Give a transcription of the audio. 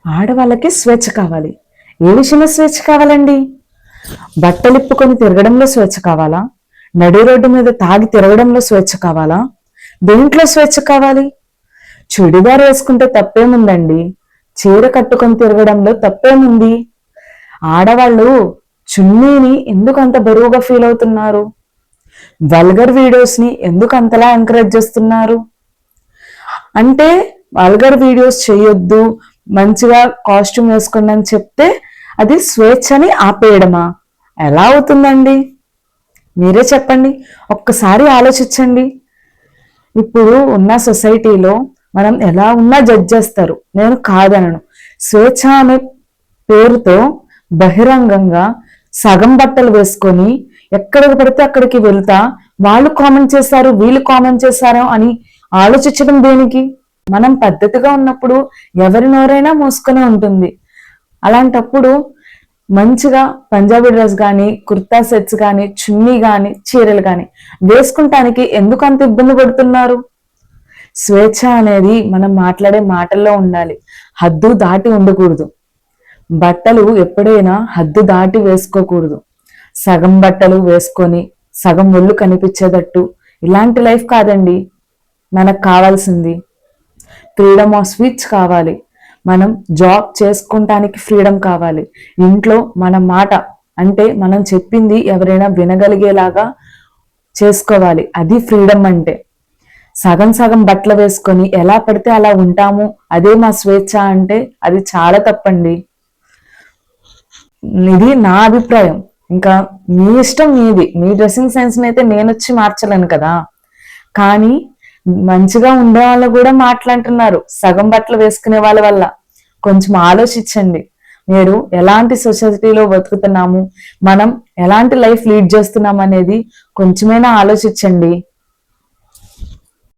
ఆడవాళ్ళకి స్వేచ్ఛ కావాలి. ఏ విషయంలో స్వేచ్ఛ కావాలండి? బట్టలిప్పుకొని తిరగడంలో స్వేచ్ఛ కావాలా? నడి రోడ్డు మీద తాగి తిరగడంలో స్వేచ్ఛ కావాలా? దేంట్లో స్వేచ్ఛ కావాలి? చుడిదార్ వేసుకుంటే తప్పేముందండి? చీర కట్టుకొని తిరగడంలో తప్పేముంది? ఆడవాళ్ళు చున్నీని ఎందుకు అంత బరువుగా ఫీల్ అవుతున్నారు? వల్గర్ వీడియోస్ ని ఎందుకు అంతలా ఎంకరేజ్ చేస్తున్నారు? అంటే వల్గర్ వీడియోస్ చేయొద్దు, మంచిగా కాస్ట్యూమ్ వేసుకోండి అని చెప్తే అది స్వేచ్ఛని ఆపేయడమా? ఎలా అవుతుందండి? మీరే చెప్పండి. ఒక్కసారి ఆలోచించండి. ఇప్పుడు ఉన్న సొసైటీలో మనం ఎలా ఉన్నా జడ్జ్ చేస్తారు, నేను కాదనను. స్వేచ్ఛ అనే పేరుతో బహిరంగంగా సగం బట్టలు వేసుకొని ఎక్కడికి పడితే అక్కడికి వెళ్తా వాళ్ళు కామెంట్ చేశారు, వీళ్ళు కామెంట్ చేశారు అని ఆలోచించడం దేనికి? మనం పద్ధతిగా ఉన్నప్పుడు ఎవరి నోరైనా మూసుకొని ఉంటుంది. అలాంటప్పుడు మంచిగా పంజాబీ డ్రెస్ కానీ, కుర్తా సెట్స్ కానీ, చున్నీ కానీ, చీరలు కానీ వేసుకుంటానికి ఎందుకు అంత ఇబ్బంది పడుతున్నారు? స్వేచ్ఛ అనేది మనం మాట్లాడే మాటల్లో ఉండాలి, హద్దు దాటి ఉండకూడదు. బట్టలు ఎప్పుడైనా హద్దు దాటి వేసుకోకూడదు. సగం బట్టలు వేసుకొని సగం ఒళ్ళు కనిపించేటట్టు ఇలాంటి లైఫ్ కాదండి మనకు కావాల్సింది. ఫ్రీడమ్ ఆఫ్ స్పీచ్ కావాలి. మనం జాబ్ చేసుకుంటానికి ఫ్రీడమ్ కావాలి. ఇంట్లో మన మాట అంటే మనం చెప్పింది ఎవరైనా వినగలిగేలాగా చేసుకోవాలి. అది ఫ్రీడమ్ అంటే. సగం సగం బట్టలు వేసుకొని ఎలా పడితే అలా ఉంటాము, అదే మా స్వేచ్ఛ అంటే అది చాలా తప్పండి. ఇది నా అభిప్రాయం. ఇంకా మీ ఇష్టం మీది. మీ డ్రెస్సింగ్ సెన్స్ అయితే నేను వచ్చి మార్చలేను కదా. కానీ మంచిగా ఉండే వాళ్ళు కూడా మాట్లాడుతున్నారు సగం బట్టలు వేసుకునే వాళ్ళ వల్ల. కొంచెం ఆలోచించండి. మీరు ఎలాంటి సొసైటీలో బతుకుతున్నాము, మనం ఎలాంటి లైఫ్ లీడ్ చేస్తున్నాం అనేది కొంచెమైనా ఆలోచించండి.